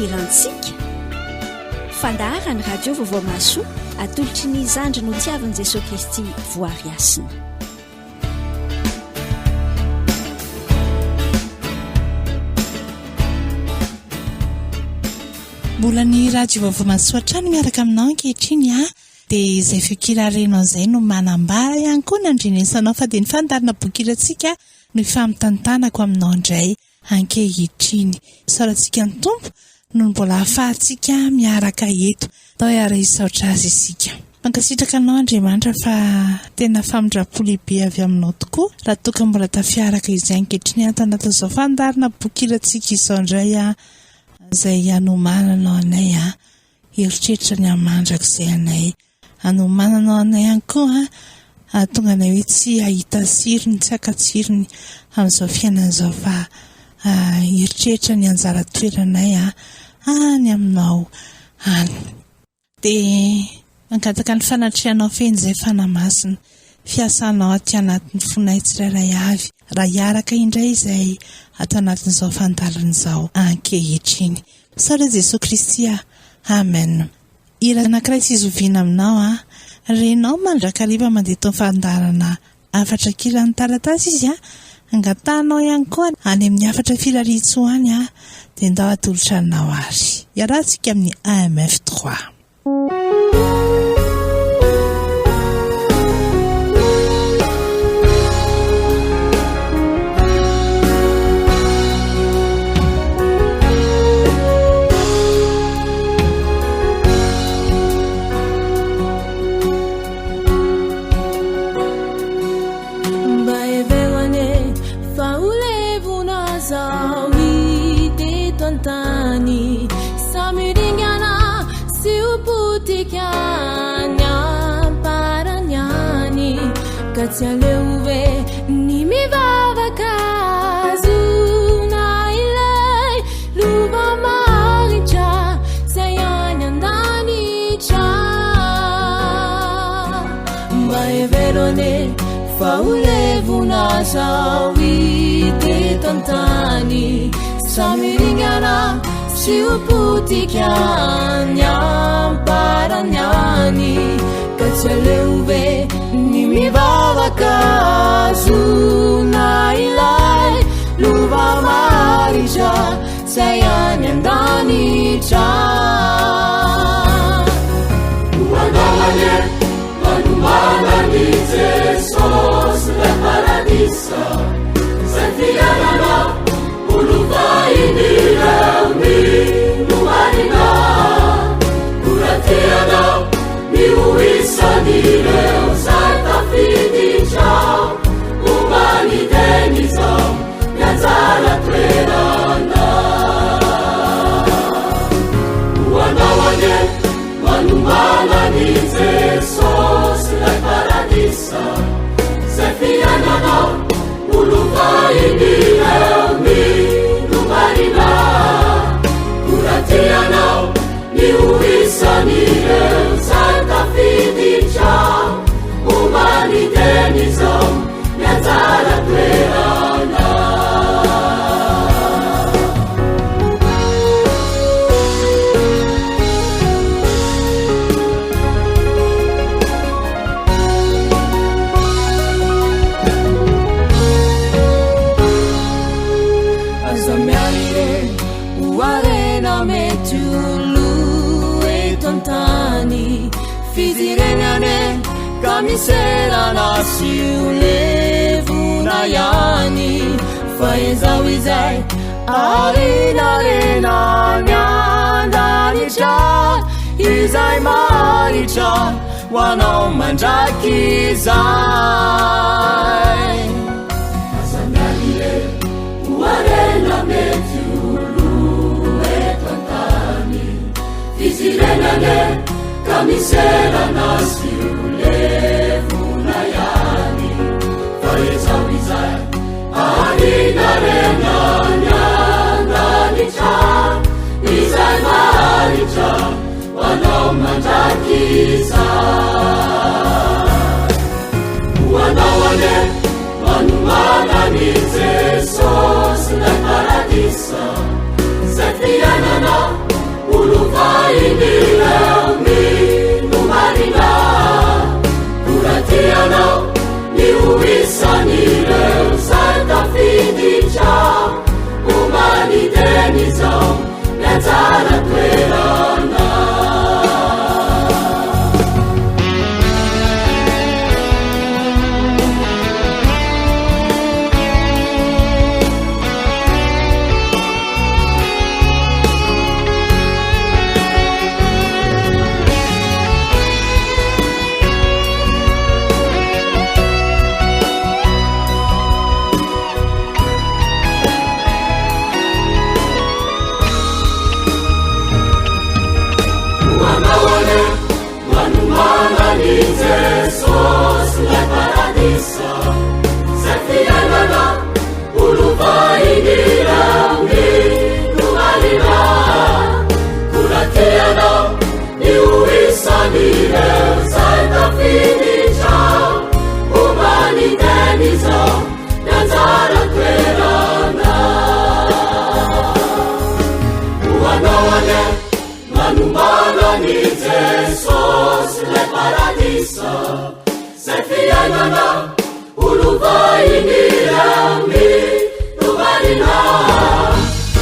fidirantsika fandaharany radio vaovao masoa atolotry ny zandry no tiavan'i Jesosy Kristy VoaharyHasina. Mbola ny radio vaovao masoa trano miaraka aminao ankehitriny dia izay fikirarenao izay no manambara ihany koa nandrenesanao fa dia ny fandarina bokirantsika no ifamitantanako aminao indray ankehitriny. Saorantsika ny tompo no mbola ahafahantsika miaraka eto tao ara isaotra azy isika. Mankasitraka anao Andriamanitra fa tena famindrapo lehibe avy aminao tokoa raha toka mbola tafiaraka izay ankehitriny ato anatin'izao fandarina bokirantsika izao indray izay anomananao anay eritreritra ny amandrakizay anay anomananao anay ihany koa tonga anay hoe tsy ahita tsirony tsy akatsirony amin'izao fiainan'izao fa eritreritra ny anjara toeranay any aminao any dia mangataka ny fanatrianao feny izay fanamasina fiasanao aty anatin'ny fonay tsirairay avy raha hiaraka indray izay ato anatin'izao fandaran'izao ankehitriny. Saotra Jesosy Kristy amen. Ira anankiray tsy izoviana aminao renao mandrakariva mandeha tao fandarana afatra kirany taratasy izy angatanao ihany koa any amin'ny afatra firaritsoany dia ndao atolotra anao ary iarahantsika amin'ny AMF3. Katsaleuve ni mivavaka zuna ilay luba maricha sayanya ndani cha maeverone faulevuna sawite tantani samiringana siuputikanya paranyani katsaleuve mivavaka zuna ilay luva marisha sayany andani cha uandamanye manumanani Jesus la paradisa safianana uluva inilami numarina uratiana miuisanile ciao umanitenizo yazala twerana uandawanye manumalani Jesus la paradisa sefianana uluvainilemi numarina uratiana niuisanile satafinicha humanitarism yazala twerana azamialie uarena metulu etontani fizirenane kamisera nasiulevuna yani faezawizai arinarena nyandanicha izai maricha wanao manjakizai azamialie uarena metulu etantani fizirenane kamisera nasiulevuna yani faezawizai arinarena nyandanicha izai maricha wanao manjakizai wanawane manumanani Jesus la paradisa sefianana manawale manumanani Jesus le paradisa sefianana uluvainirami numalina kuratiana niuisanire saitafinisha umanideniza Anjara toerana uanawale manumanani Jesus le paradisa sefianana uluvainirami numalina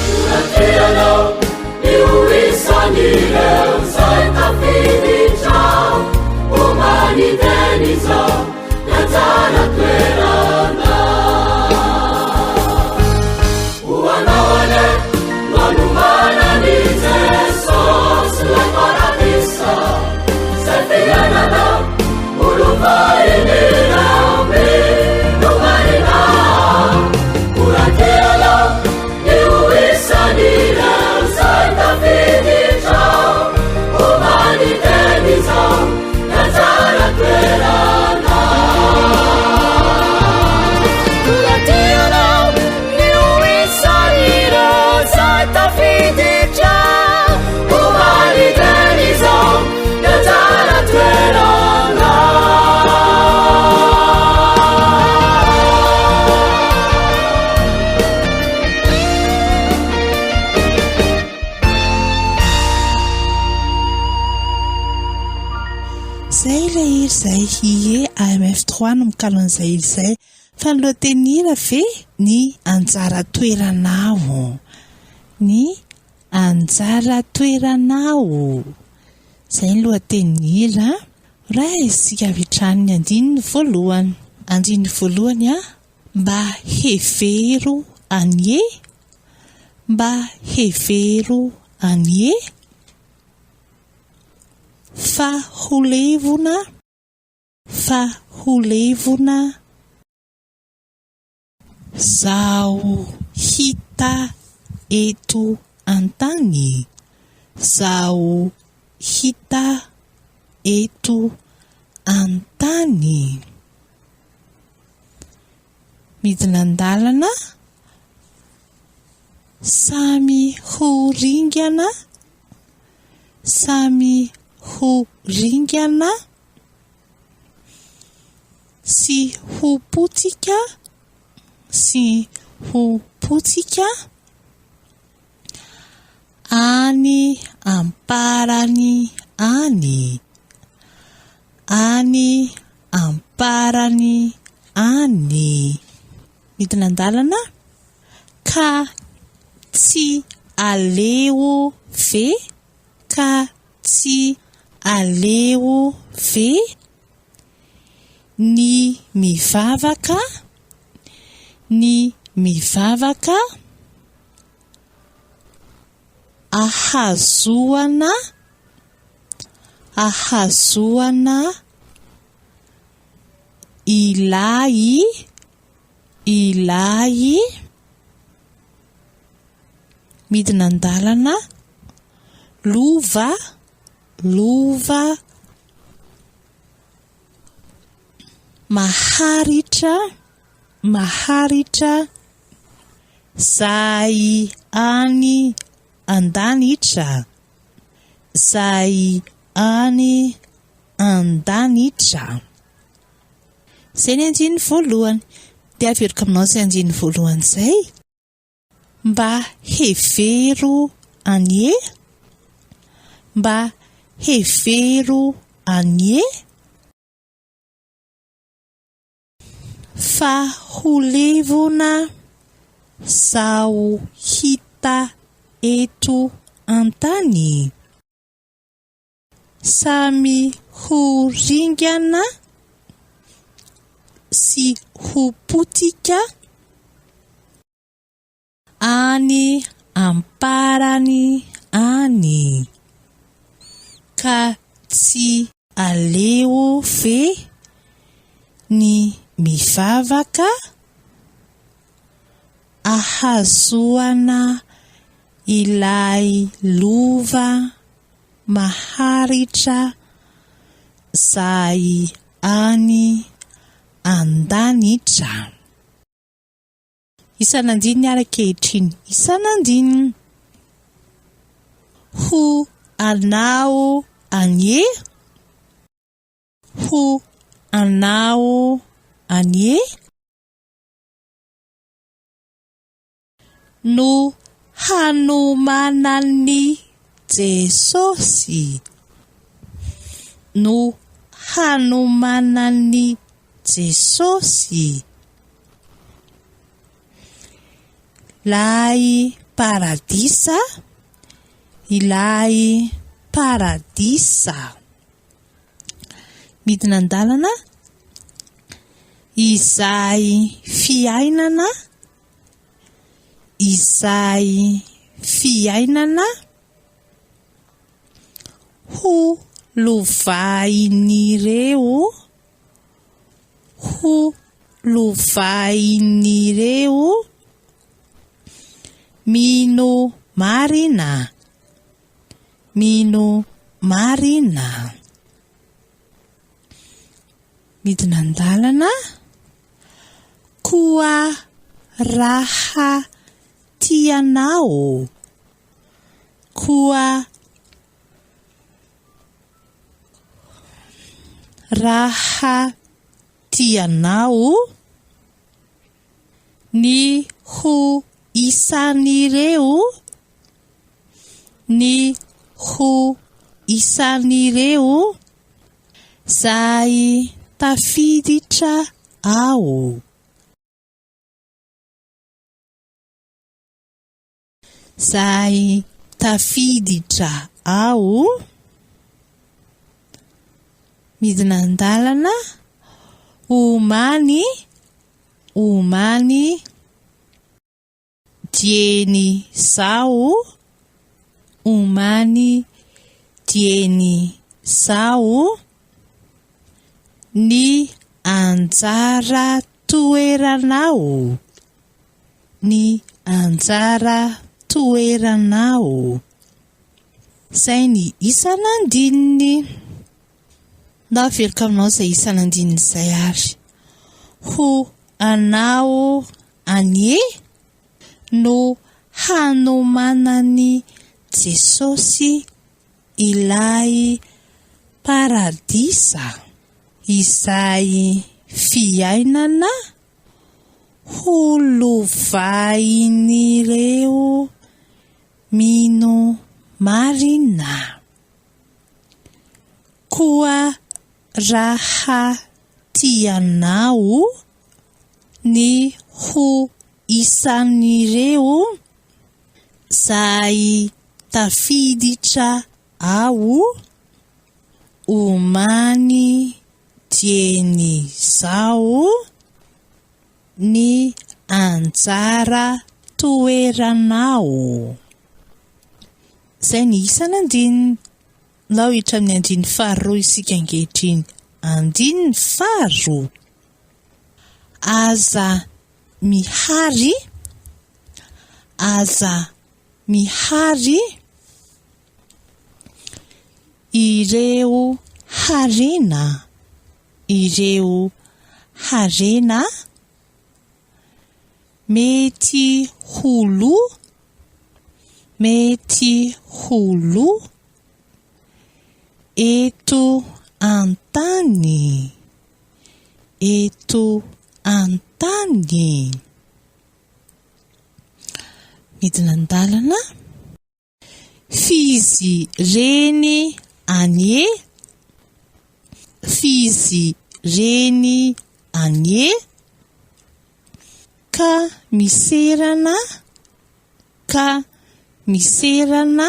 kuratiana niuisanire saitafinisha umanideniza Anjara toerana uanawale manumanani Jesus le paradisa sefianana uluvainirami numalina kuratiana niuisanire saitafinisha umanideniza Anjara toerana kuratiana niuisanire saitafinisha umanideniza Anjara toerana zay le iry zay hie AMF3 no mikalon'izay iry zay fa ny lohatenira ve ny anjara toeranao ny anjara toeranao zay ny lohatenira raha isika avitraniny andininy voalohany a mba hevero anie fahulevona zao hita eto antany midina andalana samy ho ringana sy ho potsika any amparany any midina andalana ka tsy aleo ve ny mivavaka ahazoana ilay midina andalana lova maharitra zay any andanitra zay ny anjiny voalohany dia averiko aminao zay anjiny voalohany zay mba hevero anie fahulevona zao hita eto antany samy ho ringana sy ho potika any amparany any ka tsy aleo ve ny mivavaka ahazoana ilay lova maharitra zay any andanitra. Isanandiny arakehitriny. Isanandiny. Ho anao anye. Ho anao anye. No hanomanan'ny Jesosy. No hanomanan'ny Jesosy. Ilay paradisa. Ilay paradisa. Midina an-dalana. Izay fiainana. Izay fiainana. Ho lovain'ireo. Ho lovain'ireo. Mino marina. Mino marina. Midina an-dalana. Koa raha tianao. Koa raha tianao. Ny ho isan'ireo. Ny ho isan'ireo. Zay tafiditra ao. Zay tafiditra ao. Midina an-dalana. Omany. Omany. Dieny sao. Omany dieny sao. Ny anjara toeranao. Ny anjara toeranao. Zay ny isanandininy. Na veloko aminao izay isanandininy izay ary. Ho anao anye. No hanomanan'ny Jesosy ilay paradisa. Izay fiainana. Ho lovain'ireo mino marina. Koa raha tianao. Ny ho isan'ireo. Zay tafiditra ao. Omany dieny sao. Ny anjara toeranao. Zay ny isanandininy. Lao hitra amin'ny andiny faharoa isika ankehitriny. Andininy faharoa. Aza mihary. Aza mihary. Ireo harena. Ireo harena. Mety holo. Mety holo. Eto antany. Eto antany. Midina an-dalana. Fizy reny anye. Fizy reny anye. Ka miserana. Ka miserana.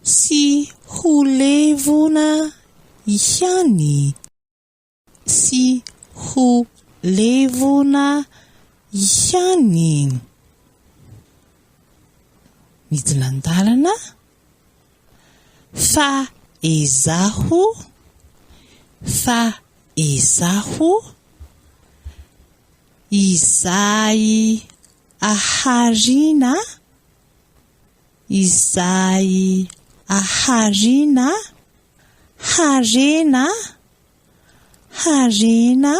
Sy ho levona ihany. Sy ho levona ihany. Midina an-dalana. Fa ezaho. Fa ezaho. Izay aharina. izay aharina harena harena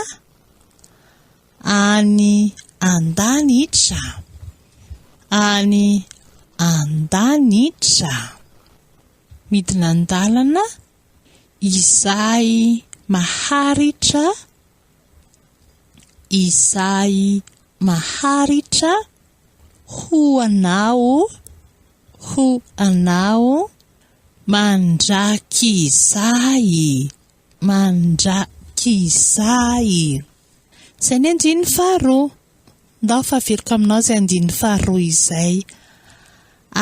any andanitra any andanitra midina andalana izay maharitra izay maharitra ho anao mandrakizay mandrakizay zay ny andiny faharoa ndao fahaveriko aminao zay andiny faharoa izay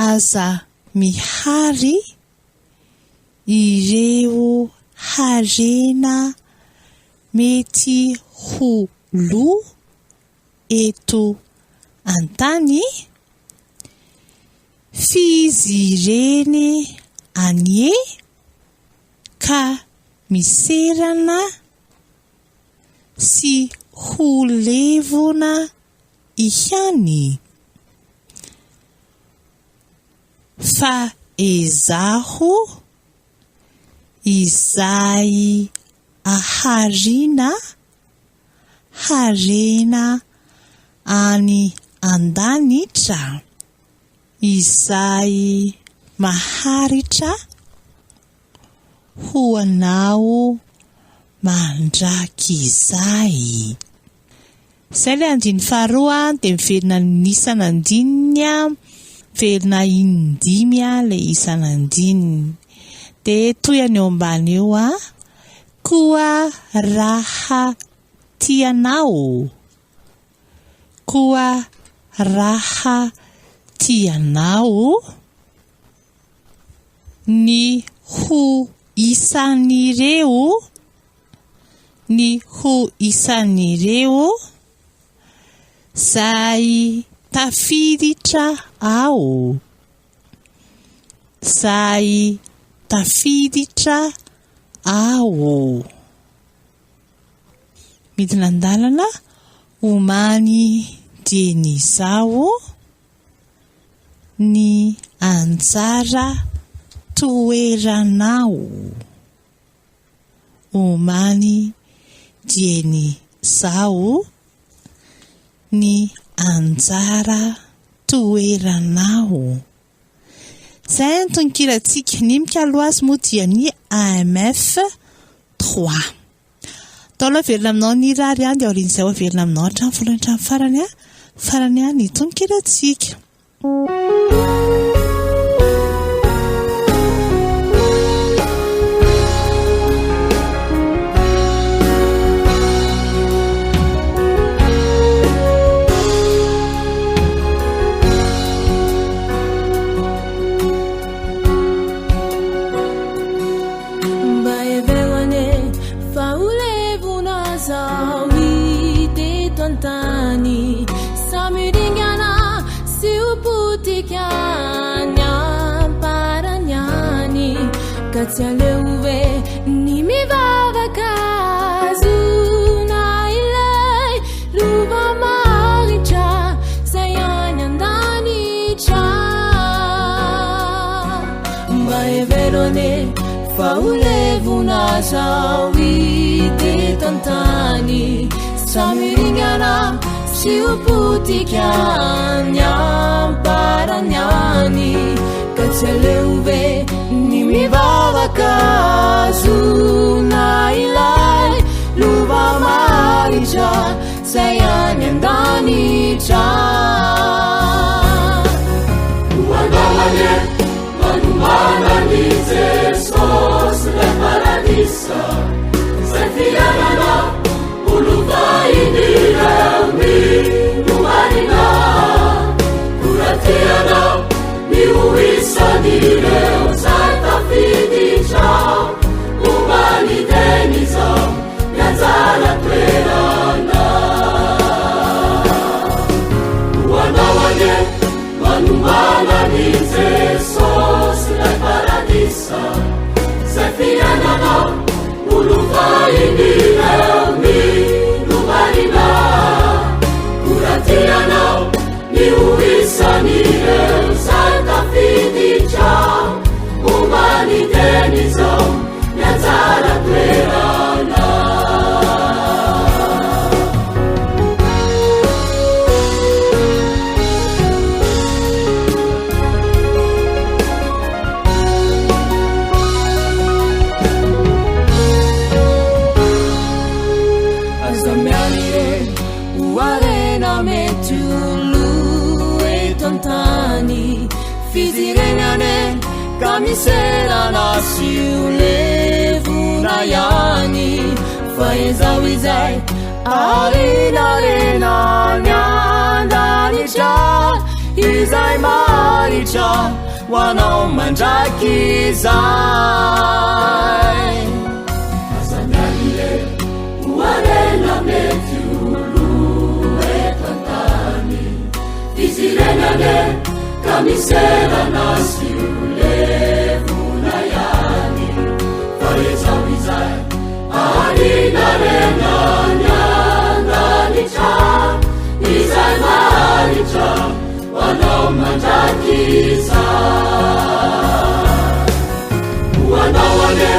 aza mihary ireo harena mety ho lo eto antany fizireny anie ka miserana sy ho levona ihany fa ezaho izay aharina harena any andanitra izay maharitra ho anao mandrakizay zay le andiny faharoa dia miverina n'isanandininy miverina indimy le isanandininy dia toy any eo ambany eo koa raha tianao koa raha tianao ny ho isan'ireo zay tafiditra ao zay tafiditra ao midina andalana omany dienizao ny anjara toeranao omany dienizao ny anjara toeranao zay antonkiratsika ny mikaloazy moa dia ny AMF3 talo averina aminao ny rary any dia aorin'izay ho averina aminao hatrany voalohany hatrany farany ny tonkiratsika Katsialeuve ni mivavakazu na ilay luva maricha sayanya ndani cha mbaeverone faulevu na zawite tantani samiringana siuputikanya paranyani katsialeuve ni mivavakazu na ilay luva maricha sayanya ndani cha uandamanye manumana ni Jesus le paradisa sefianana uluvaini reumi numarina kuratiana ni uisanire fidicha umani deniza yazala twerana wanawanye manumana ni Jesus le paradisa sefianana uluvaini reumi numarina kuratiana ni uisanire uzata fidi fiainane ka miserana sy olevona ihany fa izao izay arinarena miandanitra izay maritra hoanao mandraky izay azandanile hoarena mety olo eto antany fizirenane ka miserana sy olevona ihany fa izao izay arinarena miandanitra izay maritra hoanao mandraky izay hoanao ane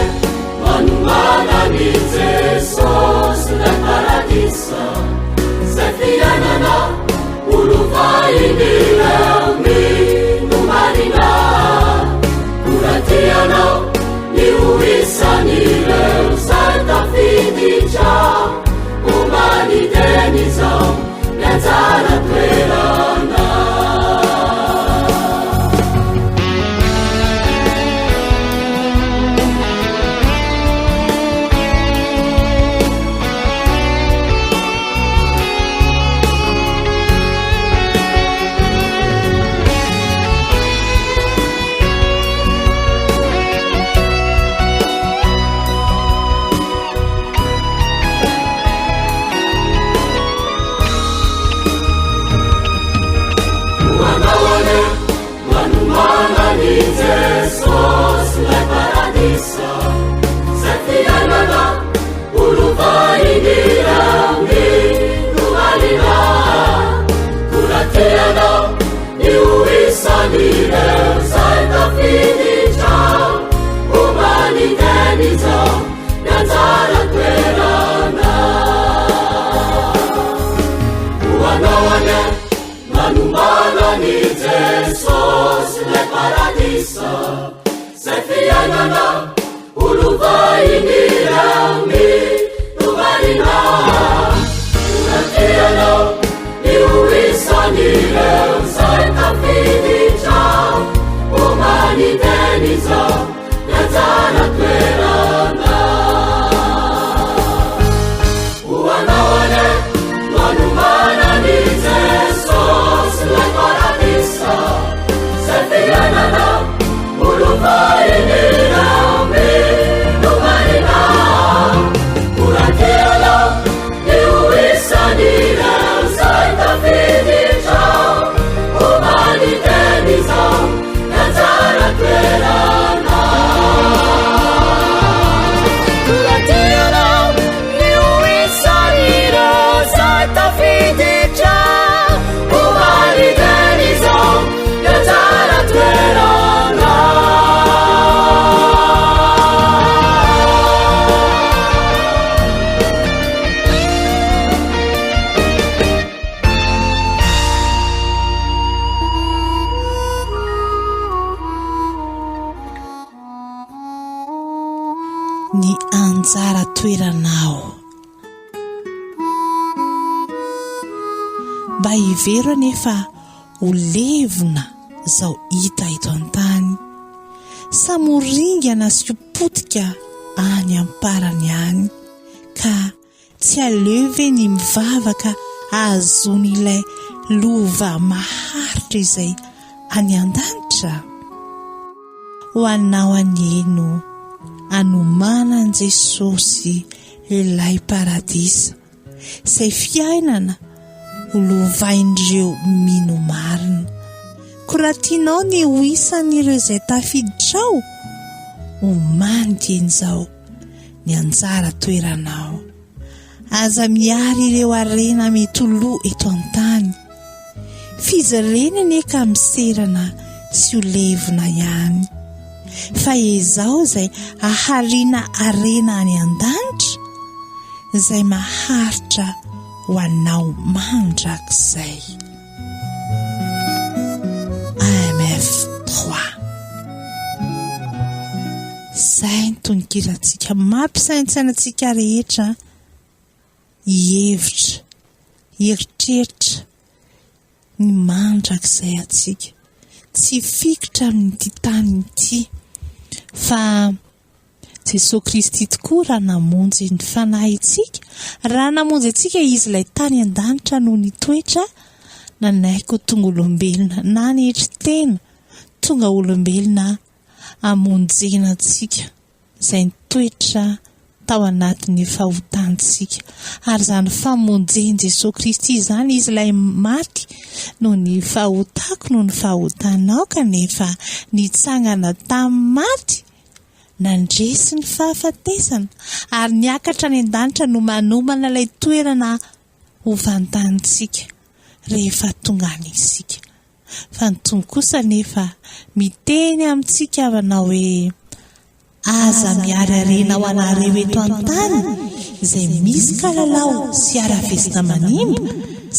manomana ny Jesosy lay paradisa zay fiainana olovain'ireo minomarina koratianao ny hoisan'ireo zay tafiditra homaniteny izao ny anjara toerana Jesosy lay paradisa zay fiainana olovain'ireo minomarina koratianao ny hoisan'ireo zay tafiditra homaniteny izao ny anjara toerana hoanao ane manomana ny Jesosy lay paradisa zay fiainana olovain'ireo minomarina koratianao ny hoisan'ireo zay tafiditra homaniteny izao ny anjara toerana hoanao ane manomana ny Jesosy lay paradisa zay fiainana olovain'ireo minomarina koratianao ny hoisan'ireo zay tafiditra homaniteny izao ny anjara toerana koratianao ny hoisan'ireo zay tafiditra homaniteny izao ny anjara toerana ny anjara toeranao mba hivero anefa olevona zao hita eto an-tany samoringana sy potika any amparany any ka tsy aleo ve ny mivavaka ahazon'ilay lova maharitra izay any an-danitra ho anao aneno anomanan'i Jesosy ilay paradisa izay fiainana holovain'ireo minomarina koratianao ny hoisan'ireo izay tafiditrao homaniteny izao ny anjara toeranao aza miary ireo arena mety loha eto an-tany fizarena ane ka miserana sy olevona ihany fa izao izay ahariana arena any an-danitra izay maharitra ho anao mandrakizay AMF3 zay ny tonokirantsika mampisaintsainantsika rehetra hihevitra heritreritra ny mandrakizay atsika tsy fikitra amin'ity tany ity fa Jesosy Kristy tokoa raha namonjy ny fanahintsika, raha namonjy antsika izy ilay tany an-danitra no nitoetra nanaiko tonga olombelona na nitry tena tonga olombelona amonjena antsika izay nitoetra tao anatin'ny fahotantsika ary izany famonjeny Jesosy Kristy izany izy ilay maty no ny fahotako no ny fahotanao kanefa nitsangana tamin'ny maty nandresy ny fahafatesana ary niakatra any an-danitra no manomana ilay toerana hovantantsika rehefa tonga any isika fa ny tonga kosa nefa miteny amintsika avana hoe aza miary arena ho anareo eto an-tany izay misy kalalao sy ara-vesina manimba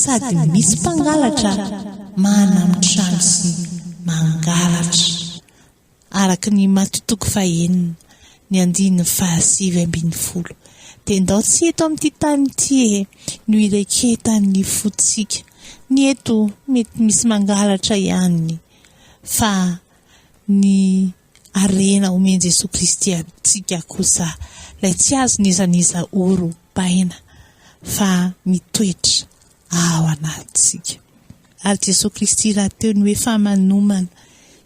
sady misy mpangalatra manamitrano sy mangalatra araka ny matotoko fahenina ny 9:7 dia ndao tsy eto amin'ity tany ity no ireketan'ny fotsika ny eto mety misy mangalatra ihany fa ny arena omeny Jesosy Kristy antsika kosa ilay tsy azo nizaniza oro baina fa mitoetra ao anatintsika ary Jesosy Kristy raha teo ny hoe famanomana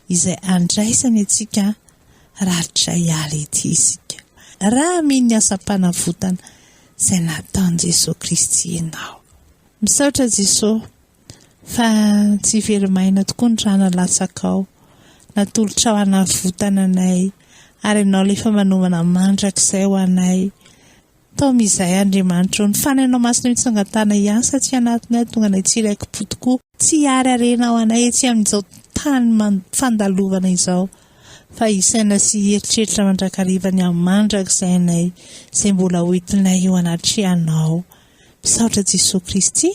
izay andraisany antsika ratra hiala ety isika raha miny ny asam-panavotana izay nataony Jesosy Kristy ianao. Misaotra Jesosy fa tsy verimaina tokoa ny raha nalatsaka ao natolotra ao hanavotana anay ary ianao lefa manomana mandrakizay ho anay tao mizay Andriamanitra ny fanainao masina mitsangatana ihany satria anatiny tonga anay tsy raiki-po tokoa tsy hiary arena ho anay etsy amin'izao tany fandalovana izao fa isaina sy eritreritra mandrakarivany amin'ny mandrakizay anay izay mbola hoentinay eo anatrehanao. Misaotra Jesosy Kristy.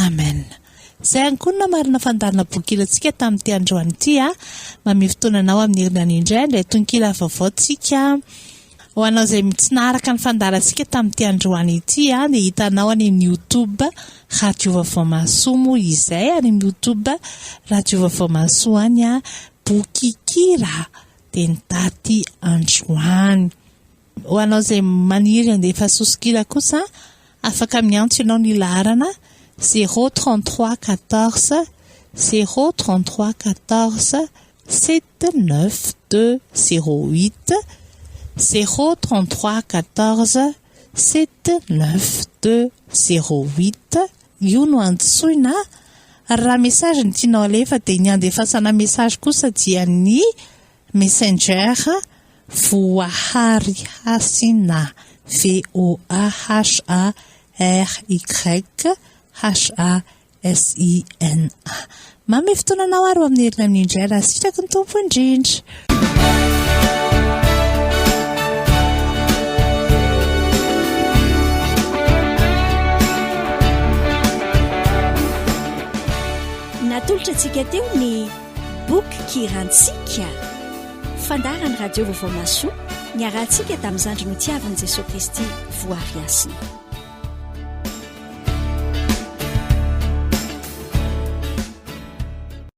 Amen. Izay ankoina marina fandarina bokirantsika tamin'ity androany ity mame fotoananao amin'ny herinany indray indray tonkila vaovao tsika ho anao izay tsy naharaka ny fandarantsika tamin'ity androany ity dia hitanao any amin'ny YouTube Radio Vaovao Mahasoa izay any amin'ny YouTube Radio Vaovao Mahasoa any Bokikira dia ny daty androany. Ho anao izay maniry andefa sosikira kosa afaka miantso ianao ny laharana 033 14 033 14 79208 033 14 79208 io no antsoina. Raha mesazy ny tianao alefa dia ny andefasana mesazy kosa dia ny Messenger VoaharyHasina VoaharyHasina. Mamy fotoananao ary amin'ny herinany indray raha sitraky ny tompo indrindra. Natolotra antsika teo ny Bokikirantsika fandarany Radio Vaovao Mahasoa niarantsika tamin'ny zandry no tiavan'i Jesosy Kristy voahary hasina.